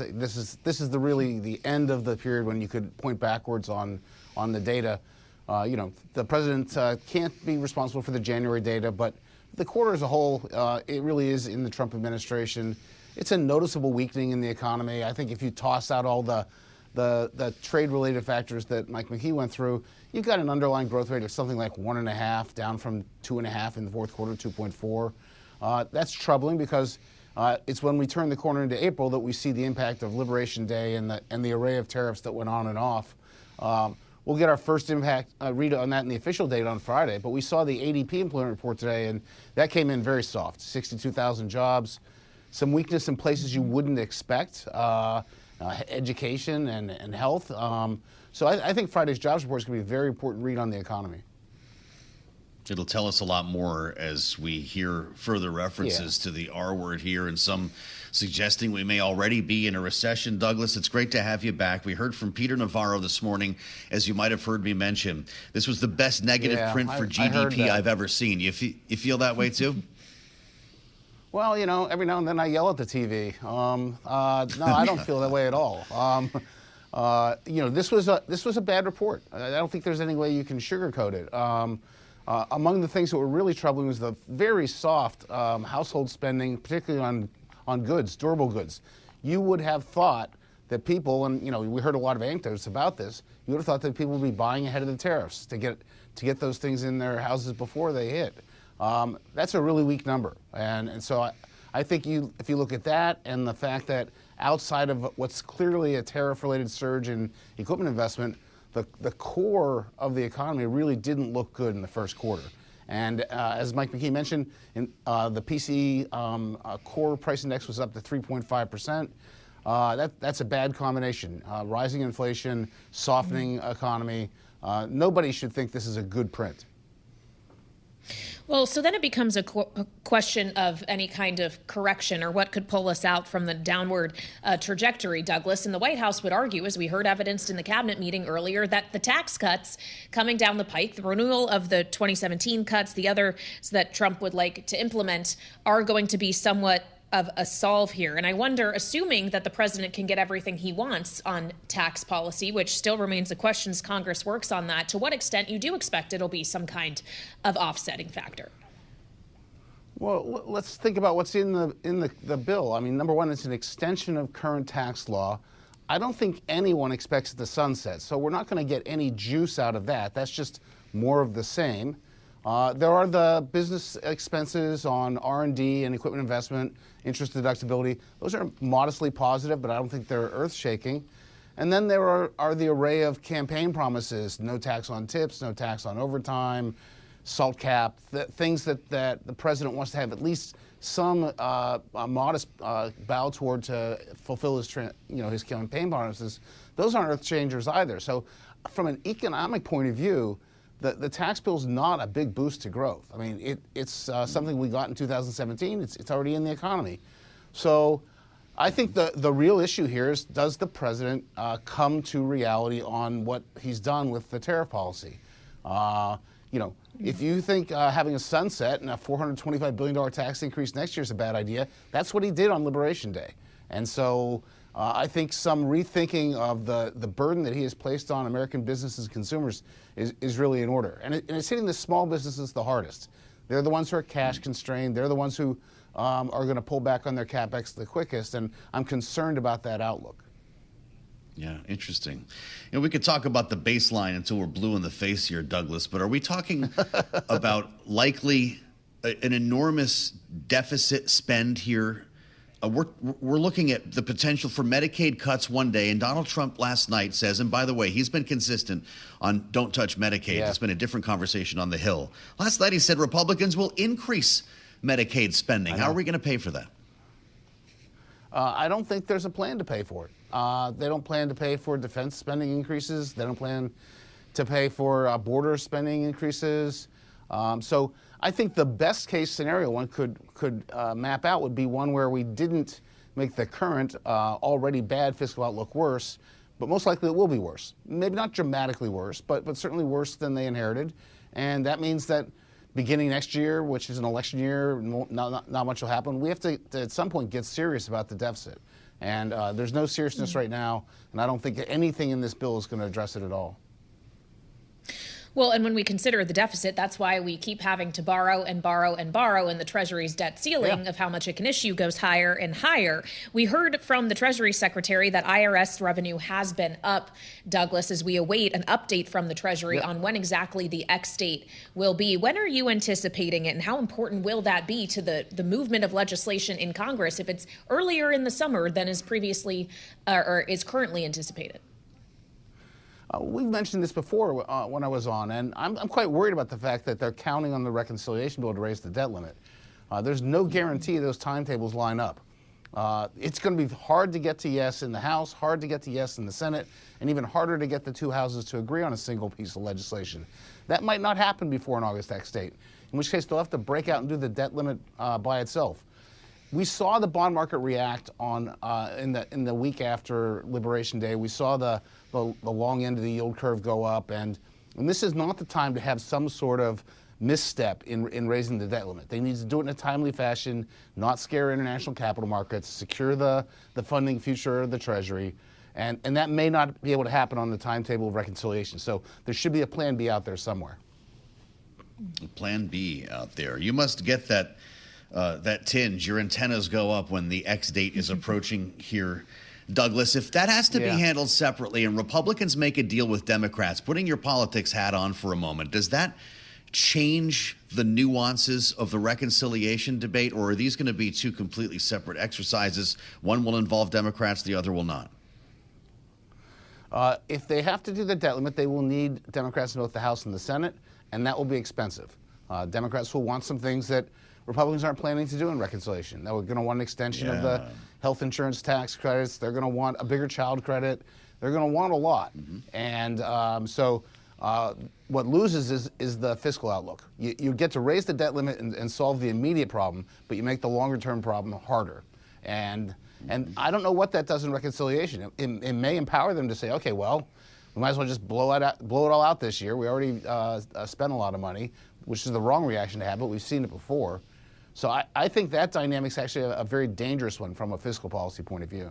This is really the end of the period when you could point backwards on the data. The president can't be responsible for the January data, but the quarter as a whole, it really is in the Trump administration. It's a noticeable weakening in the economy. I think if you toss out all the trade-related factors that Mike McKee went through, you've got an underlying growth rate of something like 1.5, down from 2.5 in the fourth quarter, 2.4. That's troubling because it's when we turn the corner into April that we see the impact of Liberation Day and the array of tariffs that went on and off. We'll get our first impact read on that in the official data on Friday, but we saw the ADP employment report today, and that came in very soft, 62,000 jobs. Some weakness in places you wouldn't expect, education and health. So I think Friday's jobs report is going to be a very important read on the economy. It'll tell us a lot more as we hear further references to the R word here, and some suggesting we may already be in a recession. Douglas, it's great to have you back. We heard from Peter Navarro this morning, as you might have heard me mention. This was the best negative print for GDP I've ever seen. You feel that way too? Well, every now and then I yell at the TV. No, I don't feel that way at all. This was a bad report. I don't think there's any way you can sugarcoat it. Among the things that were really troubling was the very soft household spending, particularly on goods, durable goods. You would have thought that people, and we heard a lot of anecdotes about this, you would have thought that people would be buying ahead of the tariffs to get those things in their houses before they hit. That's a really weak number. And so I think if you look at that and the fact that outside of what's clearly a tariff-related surge in equipment investment, the core of the economy really didn't look good in the first quarter. And as Mike McKee mentioned, the PCE core price index was up to 3.5%. That's a bad combination. Rising inflation, softening economy. Nobody should think this is a good print. Well, so then it becomes a question of any kind of correction or what could pull us out from the downward trajectory, Douglas. And the White House would argue, as we heard evidenced in the cabinet meeting earlier, that the tax cuts coming down the pike, the renewal of the 2017 cuts, the others that Trump would like to implement, are going to be somewhat of a solve here. And I wonder, assuming that the president can get everything he wants on tax policy, which still remains a question as Congress works on that, to what extent you do expect it'll be some kind of offsetting factor? Well, let's think about what's in the bill. I mean, number one, it's an extension of current tax law. I don't think anyone expects it to sunset, so we're not going to get any juice out of that. That's just more of the same. There are the business expenses on R&D and equipment investment, interest deductibility. Those are modestly positive, but I don't think they're earth-shaking. And then there are the array of campaign promises: no tax on tips, no tax on overtime, SALT cap, things that the president wants to have at least some modest bow toward to fulfill his campaign promises. Those aren't earth changers either. So from an economic point of view, the tax bill is not a big boost to growth. I mean, it's something we got in 2017. It's already in the economy. So I think the real issue here is, does the president come to reality on what he's done with the tariff policy? If you think having a sunset and a $425 billion tax increase next year is a bad idea, that's what he did on Liberation Day. And so I think some rethinking of the burden that he has placed on American businesses and consumers is really in order. And it's hitting the small businesses the hardest. They're the ones who are cash constrained. They're the ones who are going to pull back on their CapEx the quickest. And I'm concerned about that outlook. Yeah, interesting. We could talk about the baseline until we're blue in the face here, Douglas, but are we talking about likely an enormous deficit spend here? We're looking at the potential for Medicaid cuts one day, and Donald Trump last night says, and by the way, he's been consistent on don't touch Medicaid. Yeah. It's been a different conversation on the Hill. Last night he said Republicans will increase Medicaid spending. How are we going to pay for that? I don't think there's a plan to pay for it. They don't plan to pay for defense spending increases. They don't plan to pay for border spending increases. So I think the best case scenario one could map out would be one where we didn't make the current already bad fiscal outlook worse, but most likely it will be worse. Maybe not dramatically worse, but certainly worse than they inherited. And that means that beginning next year, which is an election year, not much will happen. We have to at some point get serious about the deficit. And there's no seriousness right now, and I don't think anything in this bill is going to address it at all. Well, and when we consider the deficit, that's why we keep having to borrow and borrow and borrow, and the Treasury's debt ceiling of how much it can issue goes higher and higher. We heard from the Treasury Secretary that IRS revenue has been up, Douglas, as we await an update from the Treasury on when exactly the X date will be. When are you anticipating it, and how important will that be to the movement of legislation in Congress if it's earlier in the summer than is previously or is currently anticipated? We've mentioned this before when I was on, and I'm quite worried about the fact that they're counting on the reconciliation bill to raise the debt limit. There's no guarantee those timetables line up. It's going to be hard to get to yes in the House, hard to get to yes in the Senate, and even harder to get the two houses to agree on a single piece of legislation. That might not happen before an August X date, in which case they'll have to break out and do the debt limit by itself. We saw the bond market react on in the week after Liberation Day. We saw the long end of the yield curve go up, and this is not the time to have some sort of misstep in raising the debt limit. They need to do it in a timely fashion, not scare international capital markets, secure the funding future of the Treasury, and that may not be able to happen on the timetable of reconciliation. So there should be a plan B out there somewhere. Plan B out there. You must get that tinge. Your antennas go up when the X date is approaching here, Douglas. If that has to be handled separately and Republicans make a deal with Democrats, putting your politics hat on for a moment, does that change the nuances of the reconciliation debate, or are these going to be two completely separate exercises? One will involve Democrats, the other will not. If they have to do the debt limit, they will need Democrats in both the House and the Senate, and that will be expensive. Democrats will want some things that Republicans aren't planning to do in reconciliation. They're going to want an extension of the health insurance tax credits. They're going to want a bigger child credit. They're going to want a lot. And so what loses is the fiscal outlook. You get to raise the debt limit and solve the immediate problem, but you make the longer-term problem harder. And I don't know what that does in reconciliation. It may empower them to say, okay, well, we might as well just blow it all out this year. We already spent a lot of money, which is the wrong reaction to have, but we've seen it before. So I think that dynamic's actually a very dangerous one from a fiscal policy point of view.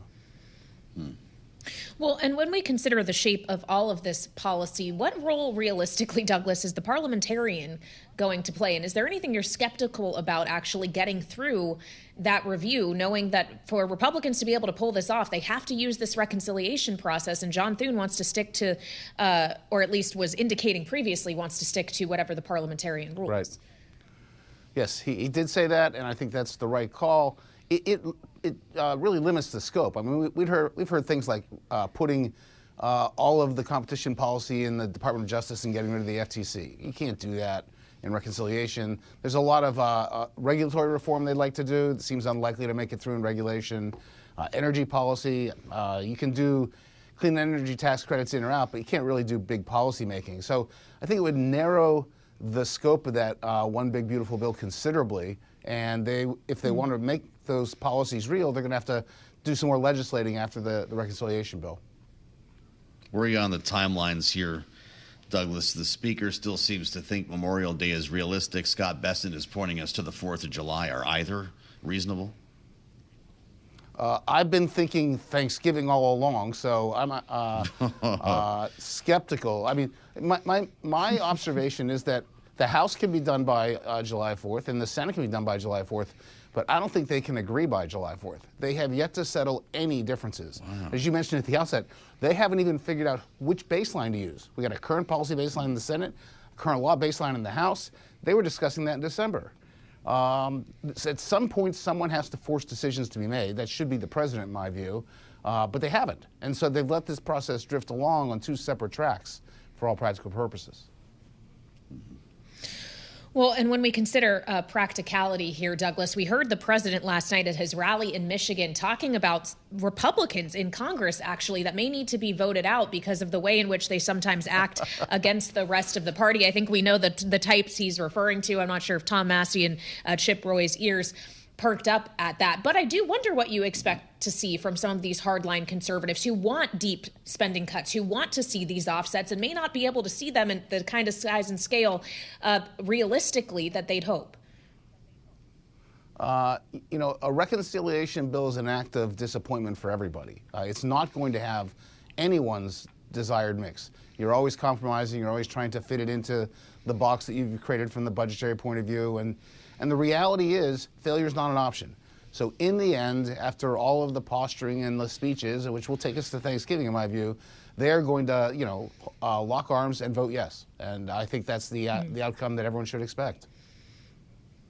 Well, and when we consider the shape of all of this policy, what role realistically, Douglas, is the parliamentarian going to play? And is there anything you're skeptical about actually getting through that review, knowing that for Republicans to be able to pull this off, they have to use this reconciliation process, and John Thune wants to stick to, or at least was indicating previously, wants to stick to whatever the parliamentarian rules. Right. Yes, he did say that, and I think that's the right call. It really limits the scope. I mean, we've heard things like putting all of the competition policy in the Department of Justice and getting rid of the FTC. You can't do that in reconciliation. There's a lot of regulatory reform they'd like to do. It seems unlikely to make it through in regulation. Energy policy, you can do clean energy tax credits in or out, but you can't really do big policy making. So I think it would narrow the scope of that one big beautiful bill considerably. And if they want to make those policies real, they're going to have to do some more legislating after the reconciliation bill. Where are you on the timelines here, Douglas? The Speaker still seems to think Memorial Day is realistic. Scott Besson is pointing us to the 4th of July. Are either reasonable? I've been thinking Thanksgiving all along, so I'm skeptical. I mean, my observation is that the House can be done by July 4th, and the Senate can be done by July 4th, but I don't think they can agree by July 4th. They have yet to settle any differences. Wow. As you mentioned at the outset, they haven't even figured out which baseline to use. We got a current policy baseline in the Senate, a current law baseline in the House. They were discussing that in December. At some point, someone has to force decisions to be made. That should be the president, in my view, but they haven't. And so they've let this process drift along on two separate tracks for all practical purposes. Well, and when we consider practicality here, Douglas, we heard the president last night at his rally in Michigan talking about Republicans in Congress, actually, that may need to be voted out because of the way in which they sometimes act against the rest of the party. I think we know that the types he's referring to. I'm not sure if Tom Massey and Chip Roy's ears perked up at that. But I do wonder what you expect to see from some of these hardline conservatives who want deep spending cuts, who want to see these offsets and may not be able to see them in the kind of size and scale realistically that they'd hope. A reconciliation bill is an act of disappointment for everybody. It's not going to have anyone's desired mix. You're always compromising. You're always trying to fit it into the box that you've created from the budgetary point of view. And the reality is, failure is not an option. So in the end, after all of the posturing and the speeches, which will take us to Thanksgiving, in my view, they're going to, lock arms and vote yes. And I think that's the outcome that everyone should expect.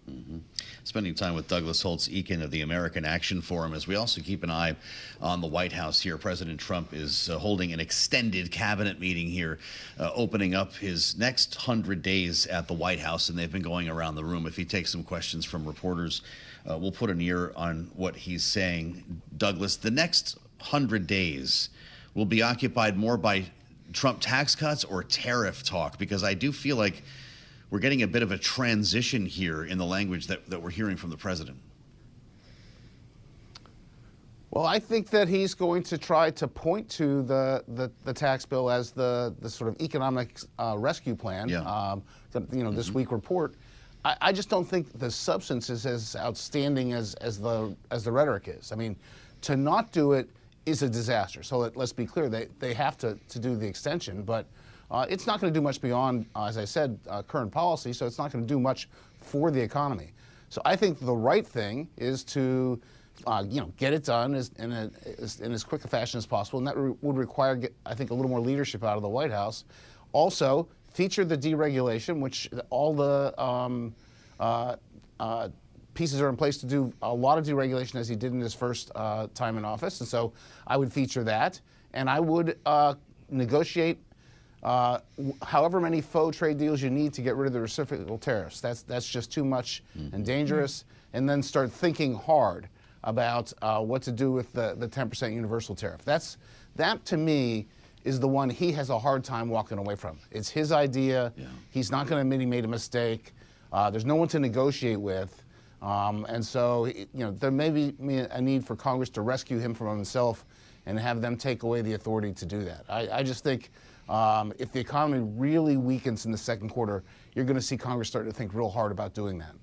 Mm-hmm. Spending time with Douglas Holtz-Eakin of the American Action Forum as we also keep an eye on the White House here. President Trump is holding an extended cabinet meeting here, opening up his next 100 days at the White House, and they've been going around the room. If he takes some questions from reporters, we'll put an ear on what he's saying. Douglas, the next 100 days will be occupied more by Trump tax cuts or tariff talk, because I do feel like we're getting a bit of a transition here in the language that we're hearing from the president. Well, I think that he's going to try to point to the tax bill as the sort of economic rescue plan. Yeah. This week report. I just don't think the substance is as outstanding as the rhetoric is. I mean, to not do it is a disaster. So let's be clear, they have to do the extension, but it's not going to do much beyond, as I said, current policy, so it's not going to do much for the economy. So I think the right thing is to, get it done in as quick a fashion as possible, and that would require, I think, a little more leadership out of the White House. Also, feature the deregulation, which all the pieces are in place to do a lot of deregulation as he did in his first time in office, and so I would feature that, and I would negotiate however many faux trade deals you need to get rid of the reciprocal tariffs. That's just too much and dangerous. And then start thinking hard about what to do with the 10% universal tariff. That to me is the one he has a hard time walking away from. It's his idea. Yeah. He's not going to admit he made a mistake. There's no one to negotiate with. And so, there may be a need for Congress to rescue him from himself and have them take away the authority to do that. I just think if the economy really weakens in the second quarter, you're going to see Congress start to think real hard about doing that.